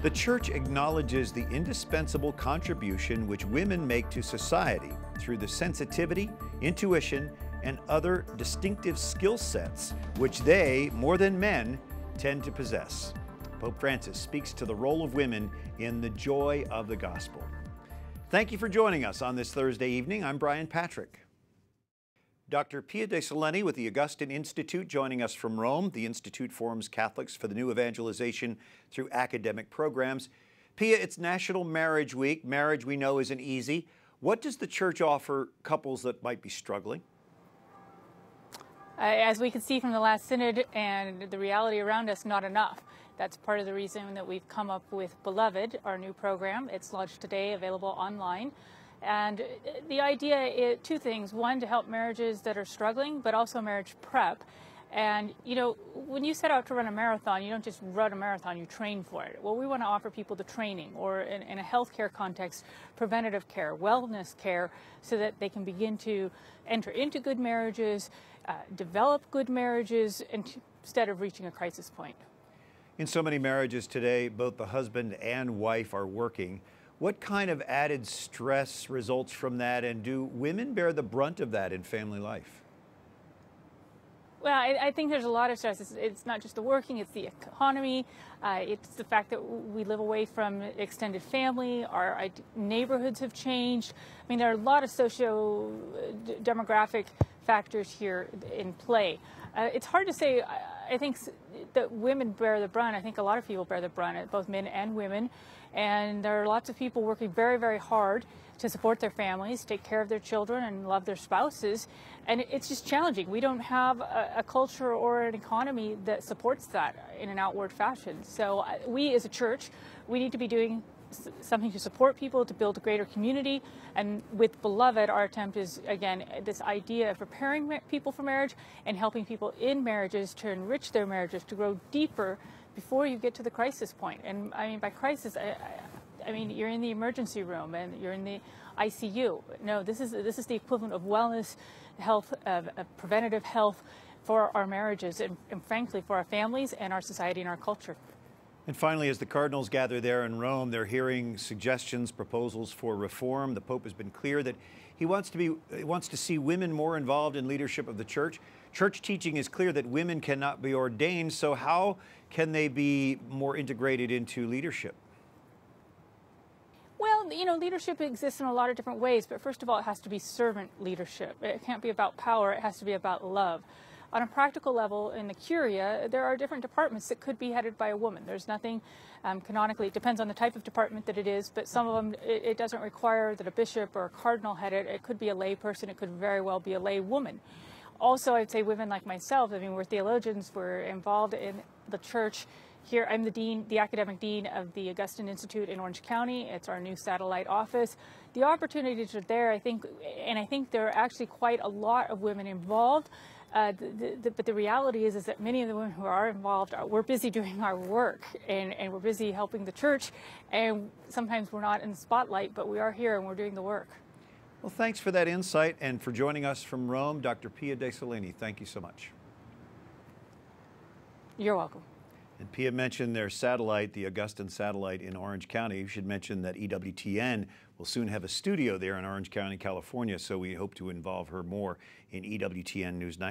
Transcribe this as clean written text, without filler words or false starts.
The church acknowledges the indispensable contribution which women make to society through the sensitivity, intuition, and other distinctive skill sets which they, more than men, tend to possess. Pope Francis speaks to the role of women in the joy of the gospel. Thank you for joining us on this Thursday evening. I'm Brian Patrick. Dr. Pia de Solenni with the Augustine Institute joining us from Rome. The Institute forms Catholics for the new evangelization through academic programs. Pia, it's National Marriage Week. Marriage, we know, isn't easy. What does the church offer couples that might be struggling? As we can see from the last synod and the reality around us, not enough. That's part of the reason that we've come up with Beloved, our new program. It's launched today, available online. And the idea is two things. One, to help marriages that are struggling, but also marriage prep. And, you know, when you set out to run a marathon, you don't just run a marathon, you train for it. Well, we want to offer people the training, or in a healthcare context, preventative care, wellness care, so that they can begin to enter into good marriages, develop good marriages, instead of reaching a crisis point. In so many marriages today, both the husband and wife are working. What kind of added stress results from that, and do women bear the brunt of that in family life? Well, I think there's a lot of stress. It's not just the working, it's the economy. It's the fact that we live away from extended family. Our neighborhoods have changed. I mean, there are a lot of socio-demographic factors here in play. It's hard to say. I think that women bear the brunt. I think a lot of people bear the brunt, both men and women. And there are lots of people working very, very hard to support their families, take care of their children, and love their spouses. And it's just challenging. We don't have a culture or an economy that supports that in an outward fashion. So we as a church, we need to be doing something to support people, to build a greater community. And with Beloved, our attempt is, again, this idea of preparing people for marriage and helping people in marriages to enrich their marriages, to grow deeper before you get to the crisis point. And I mean, by crisis, I mean, you're in the emergency room and you're in the ICU. No, this is the equivalent of wellness, health, preventative health for our marriages and frankly, for our families and our society and our culture. And finally, as the cardinals gather there in Rome, they're hearing suggestions, proposals for reform. The Pope has been clear that he wants to see women more involved in leadership of the church. Church teaching is clear that women cannot be ordained, so how can they be more integrated into leadership? Well, you know, leadership exists in a lot of different ways, but first of all, it has to be servant leadership. It can't be about power, it has to be about love. On a practical level, in the Curia, there are different departments that could be headed by a woman. There's nothing canonically, it depends on the type of department that it is, but some of them, it doesn't require that a bishop or a cardinal head it. It could be a lay person, it could very well be a lay woman. Also, I'd say women like myself, I mean, we're theologians, we're involved in the church. Here, I'm the dean, the academic dean of the Augustine Institute in Orange County. It's our new satellite office. The opportunities are there, I think, and I think there are actually quite a lot of women involved. But the reality is that many of the women who are involved, we're busy doing our work, and we're busy helping the church, and sometimes we're not in the spotlight, but we are here and we're doing the work. Well, thanks for that insight and for joining us from Rome, Dr. Pia de Solenni. Thank you so much. You're welcome. And Pia mentioned their satellite, the Augustine satellite in Orange County. You should mention that EWTN will soon have a studio there in Orange County, California, so we hope to involve her more in EWTN News 9.